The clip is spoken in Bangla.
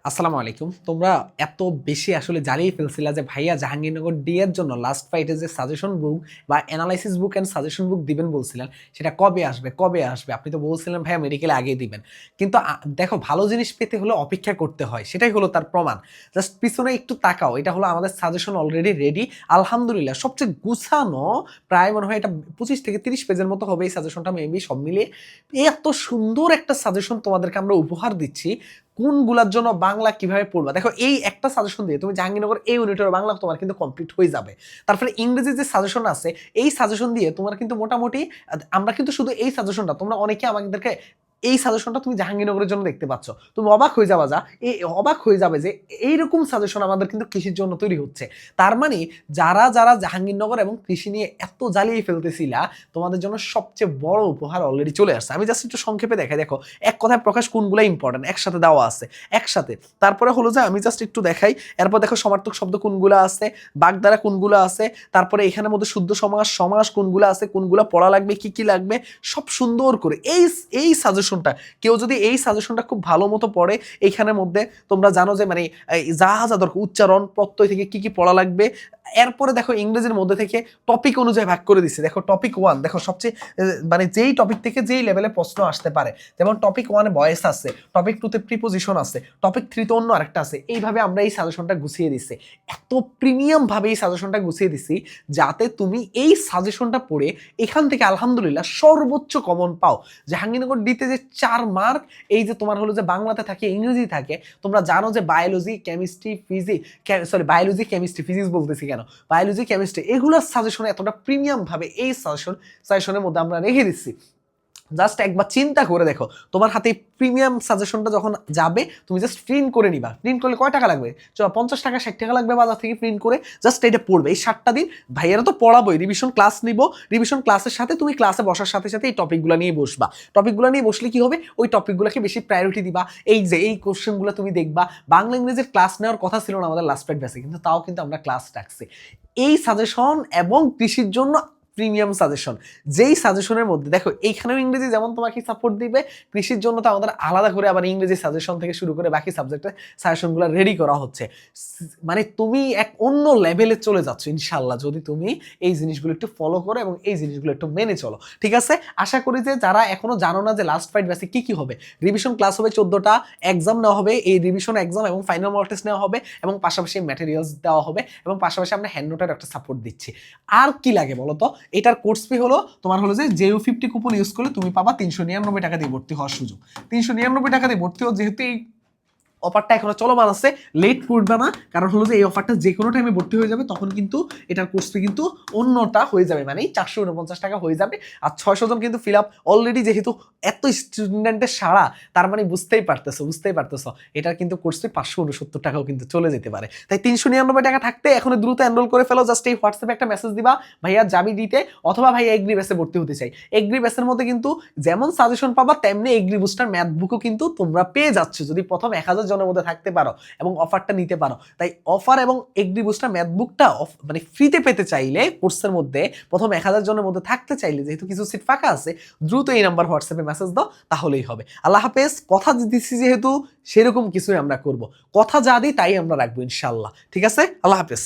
আসসালামু আলাইকুম। তোমরা এত বেশি আসলে জ্বালিয়ে ফেলছিলা যে ভাইয়া জাহাঙ্গীরনগর ডি এর জন্য লাস্ট ফাইটে যে সাজেশন বুক বা analysis book and suggestion book দিবেন বলছিলেন, সেটা কবে আসবে, কবে আসবে? আপনি তো বলছিলেন ভাইয়া মেডিকেলে আগেই দিবেন। কিন্তু দেখো ভালো জিনিস পেতে হলে অপেক্ষা করতে হয়। সেটাই হলো তার প্রমাণ। জাস্ট পিছনে একটু তাকাও। এটা হলো আমাদের সাজেশন অলরেডি রেডি। আলহামদুলিল্লাহ সবচেয়ে গুছানো প্রায় মনে হয় এটা 25 থেকে 30 পেজের মতো হবে এই সাজেশনটা মেবি সব মিলিয়ে। এত সুন্দর একটা সাজেশন তোমাদেরকে আমরা উপহার দিচ্ছি। কোনগুলোর জন্য বাংলা কিভাবে পড়বা, দেখো এই একটা সাজেশন দিয়ে তুমি জাহাঙ্গীরনগর এই ইউনিটের বাংলা তোমার কিন্তু কমপ্লিট হয়ে যাবে। তারপরে ইংরেজি যে সাজেশন আছে এই সাজেশন দিয়ে তোমার কিন্তু মোটামুটি আমরা কিন্তু শুধু এই সাজেশনটা তোমরা অনেকে আমাদেরকে এই সাজেশনটা তুমি জাহাঙ্গীরনগরের জন্য দেখতে পাচ্ছ, তুমি অবাক হয়ে যাবা অবাক হয়ে যাবে যে এইরকম সাজেশন আমাদের কিন্তু কৃষির জন্য তৈরি হচ্ছে। তার মানে যারা যারা জাহাঙ্গীরনগর এবং কৃষি নিয়ে এত জ্বালিয়ে ফেলতেছিলা তোমাদের জন্য সবচেয়ে বড় উপহার অলরেডি চলে আসছে। আমি জাস্ট একটু সংক্ষেপে দেখাই। দেখো এক কথায় প্রকাশ কোনগুলো ইম্পর্টেন্ট একসাথে দেওয়া আছে একসাথে। তারপরে হলো যে আমি জাস্ট একটু দেখাই। এরপর দেখো সমার্থক শব্দ কোনগুলো আছে, বাগধারা কোনগুলো আছে, তারপরে এখানের মধ্যে শুদ্ধ সমাস সমাস কোনগুলো আছে, কোনগুলো পড়া লাগবে, কি কি লাগবে সব সুন্দর করে এই সাজেশনটা কেউ যদি এই সাজেশনটা খুব ভালো মতো পড়ে এইখানের মধ্যে তোমরা জানো যে মানে যা যা দরকার উচ্চারণ প্রত্যয় থেকে কি কি পড়া লাগবে। এরপরে দেখো ইংরেজির মধ্যে থেকে টপিক অনুযায়ী ভাগ করে দিচ্ছে। দেখো টপিক 1 দেখো সবচেয়ে মানে যেই টপিক থেকে যেই লেভেলে প্রশ্ন আসতে পারে, যেমন টপিক 1 ভয়েস আছে, টপিক 2 তে প্রিপোজিশন আছে, টপিক 3 তে অন্য আরেকটা আছে। এইভাবে আমরা এই সাজেশনটা গুছিয়ে দিচ্ছি। এত প্রিমিয়াম ভাবে এই সাজেশনটা গুছিয়ে দিছি যাতে তুমি এই সাজেশনটা পড়ে এখান থেকে আলহামদুলিল্লাহ সর্বোচ্চ কমন পাও। জাহাঙ্গীরনগর ডিতে যে 4 মার্ক এই যে তোমার হলো যে বাংলাতে থাকে ইংরেজি থাকে, তোমরা জানো যে biology chemistry biology chemistry physics বলতেছি কেন, বায়োলজি কেমিস্ট্রি এগুলোর সাজেশন এতটা প্রিমিয়াম ভাবে এই সাজেশনের মধ্যে আমরা রেখে দিচ্ছি। জাস্ট একবার চিন্তা করে দেখো, তোমার হাতে প্রিমিয়াম সাজেশনটা যখন যাবে তুমি জাস্ট প্রিন্ট করে নিবা। প্রিন্ট করলে কয় টাকা লাগবে? 50 টাকা 60 টাকা লাগবে বাজার থেকে প্রিন্ট করে। জাস্ট এটা পড়বে এই 7টা দিন। ভাইয়ারা তো পড়াবোই, রিভিশন ক্লাস নিব, রিভিশন ক্লাসের সাথে তুমি ক্লাসে বসার সাথে সাথে এই টপিকগুলো নিয়ে বসবা। টপিকগুলো নিয়ে বসলে কি হবে, ওই টপিকগুলোকে বেশি প্রায়োরিটি দিবা। এই যে এই কোশ্চেনগুলো তুমি দেখবা। বাংলা ইংরেজির ক্লাস নেওয়ার কথা ছিল না আমাদের লাস্ট পার্ট ব্যাচে, কিন্তু তাও কিন্তু আমরা ক্লাস রাখছি। এই সাজেশন এবং কৃষির জন্য প্রিমিয়াম সাজেশন, যেই সাজেশনের মধ্যে দেখো এইখানেও ইংরেজি যেমন তোমাকে সাপোর্ট দিবে, কৃষির জন্য তো আমাদের আলাদা করে আবার ইংরেজি সাজেশন থেকে শুরু করে বাকি সাবজেক্টের সাজেশনগুলো রেডি করা হচ্ছে। মানে তুমি এক অন্য লেভেলে চলে যাচ্ছ ইনশাল্লাহ যদি তুমি এই জিনিসগুলো একটু ফলো করো এবং এই জিনিসগুলো একটু মেনে চলো। ঠিক আছে, আশা করি যে যারা এখনো জানো না যে লাস্ট ফাইট ব্যাচে কি কি হবে, রিভিশন ক্লাস হবে 14টা, এক্সাম নেওয়া হবে, এই রিভিশন এক্সাম এবং ফাইনাল মক টেস্ট নেওয়া হবে এবং পাশাপাশি ম্যাটেরিয়ালস দেওয়া হবে এবং পাশাপাশি আমরা হ্যান্ড নোটের একটা সাপোর্ট দিচ্ছি। আর কি লাগে বলো তো? এটার কোর্স ফি হলো তোমার হলো যে JU50 কুপন ইউজ করলে তুমি পাবা 399 টাকা দিয়ে ভর্তি হওয়ার সুযোগ। 399 টাকা দিয়ে ভর্তি হওয়া, যেহেতু এই অফারটা এখনো চলমান আছে, লেট করবে না, কারণ হলো যে এই অফারটা যে কোনো টাইমে ভর্তি হয়ে যাবে তখন কিন্তু এটার কোর্স ফি কিন্তু অন্যটা হয়ে যাবে, মানে 449 টাকা হয়ে যাবে। আর 600 জন কিন্তু ফিল আপ অলরেডি, যেহেতু এত স্টুডেন্টের সারা, তার মানে বুঝতেই পারতেছো এটার কিন্তু কোর্স ফি 569 টাকাও কিন্তু চলে যেতে পারে। তাই 399 টাকা থাকতে এখন দ্রুত এনরোল করে ফেলো। জাস্ট এই হোয়াটসঅ্যাপে একটা মেসেজ দিবা ভাইয়া যাবি দিতে, অথবা ভাইয়া এগ্রি ব্যাচে ভর্তি হতে চাই। এগ্রি ব্যাচের মধ্যে কিন্তু যেমন সাজেশন পাবা তেমনি এগ্রি বুস্টার ম্যাথ বুকও কিন্তু তোমরা পেয়ে যাচ্ছ যদি প্রথম 1000 জনের মধ্যে থাকতে পারো এবং অফারটা নিতে পারো। তাই অফার এবং এগ্রি বুস্টার ম্যাথ বুকটা মানে ফ্রিতে পেতে চাইলে, কোর্সের মধ্যে প্রথম 1000 জনের মধ্যে থাকতে চাইলে, যেহেতু কিছু সিট ফাঁকা আছে, দ্রুত এই নাম্বার হোয়াটসঅ্যাপে মেসেজ দাও, তাহলেই হবে। আল্লাহ হাফেজ। কথা দিচ্ছি যেহেতু সেরকম কিছুই আমরা করব, কথা যা দিই তাই আমরা রাখবো ইনশাআল্লাহ। ঠিক আছে, আল্লাহ হাফেজ।